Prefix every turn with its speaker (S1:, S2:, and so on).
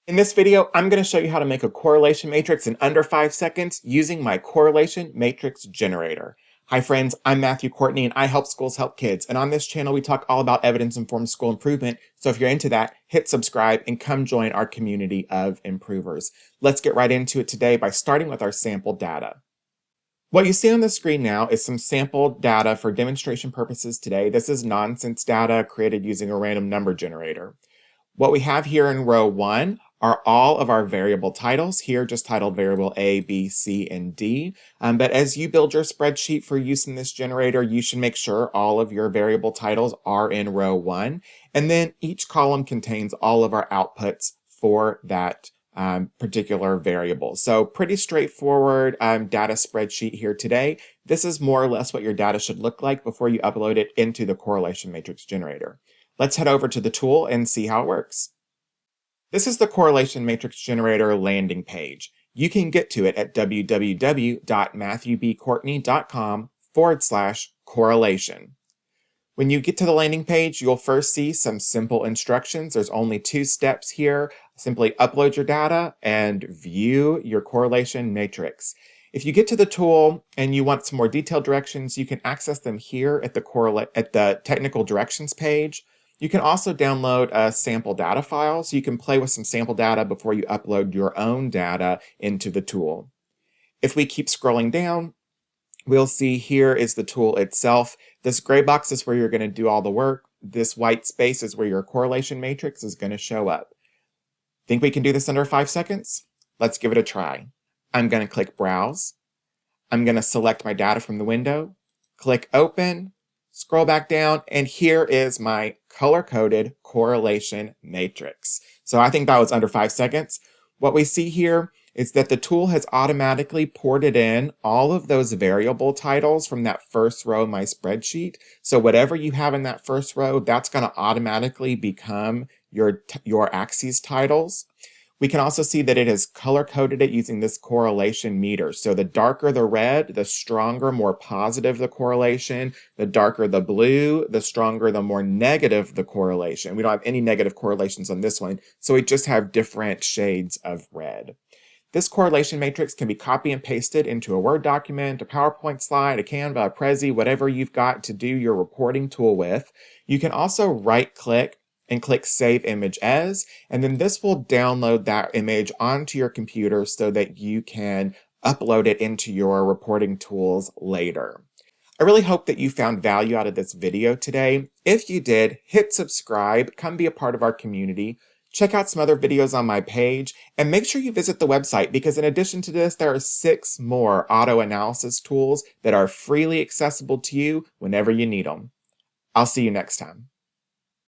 S1: In this video, I'm going to show you how to make a correlation matrix in under 5 seconds using my correlation matrix generator. Hi friends, I'm Matthew Courtney and I help schools help kids. And on this channel, we talk all about evidence-informed school improvement. So if you're into that, hit subscribe and come join our community of improvers. Let's get right into it today by starting with our sample data. What you see on the screen now is some sample data for demonstration purposes today. This is nonsense data created using a random number generator. What we have here in row 1 are all of our variable titles, here just titled variable A, B, C, and D. But as you build your spreadsheet for use in this generator, you should make sure all of your variable titles are in row 1. And then each column contains all of our outputs for that particular variable. So pretty straightforward data spreadsheet here today. This is more or less what your data should look like before you upload it into the correlation matrix generator. Let's head over to the tool and see how it works. This is the correlation matrix generator landing page. You can get to it at www.matthewbcourtney.com/correlation. When you get to the landing page, you'll first see some simple instructions. There's only 2 steps here. Simply upload your data and view your correlation matrix. If you get to the tool and you want some more detailed directions, you can access them here at the technical directions page. You can also download a sample data file, so you can play with some sample data before you upload your own data into the tool. If we keep scrolling down, we'll see here is the tool itself. This gray box is where you're going to do all the work. This white space is where your correlation matrix is going to show up. Think we can do this under 5 seconds? Let's give it a try. I'm going to click Browse. I'm going to select my data from the window, click Open, scroll back down, and here is my color-coded correlation matrix. So I think that was under 5 seconds. What we see here is that the tool has automatically ported in all of those variable titles from that first row of my spreadsheet. So whatever you have in that first row, that's going to automatically become your axes titles. We can also see that it has color-coded it using this correlation meter. So the darker the red, the stronger, more positive the correlation. The darker the blue, the stronger, the more negative the correlation. We don't have any negative correlations on this one, so we just have different shades of red. This correlation matrix can be copy and pasted into a Word document, a PowerPoint slide, a Canva, a Prezi, whatever you've got to do your reporting tool with. You can also right-click and click Save Image As, and then this will download that image onto your computer so that you can upload it into your reporting tools later. I really hope that you found value out of this video today. If you did, hit subscribe, come be a part of our community. Check out some other videos on my page, and make sure you visit the website because in addition to this, there are 6 more auto analysis tools that are freely accessible to you whenever you need them. I'll see you next time.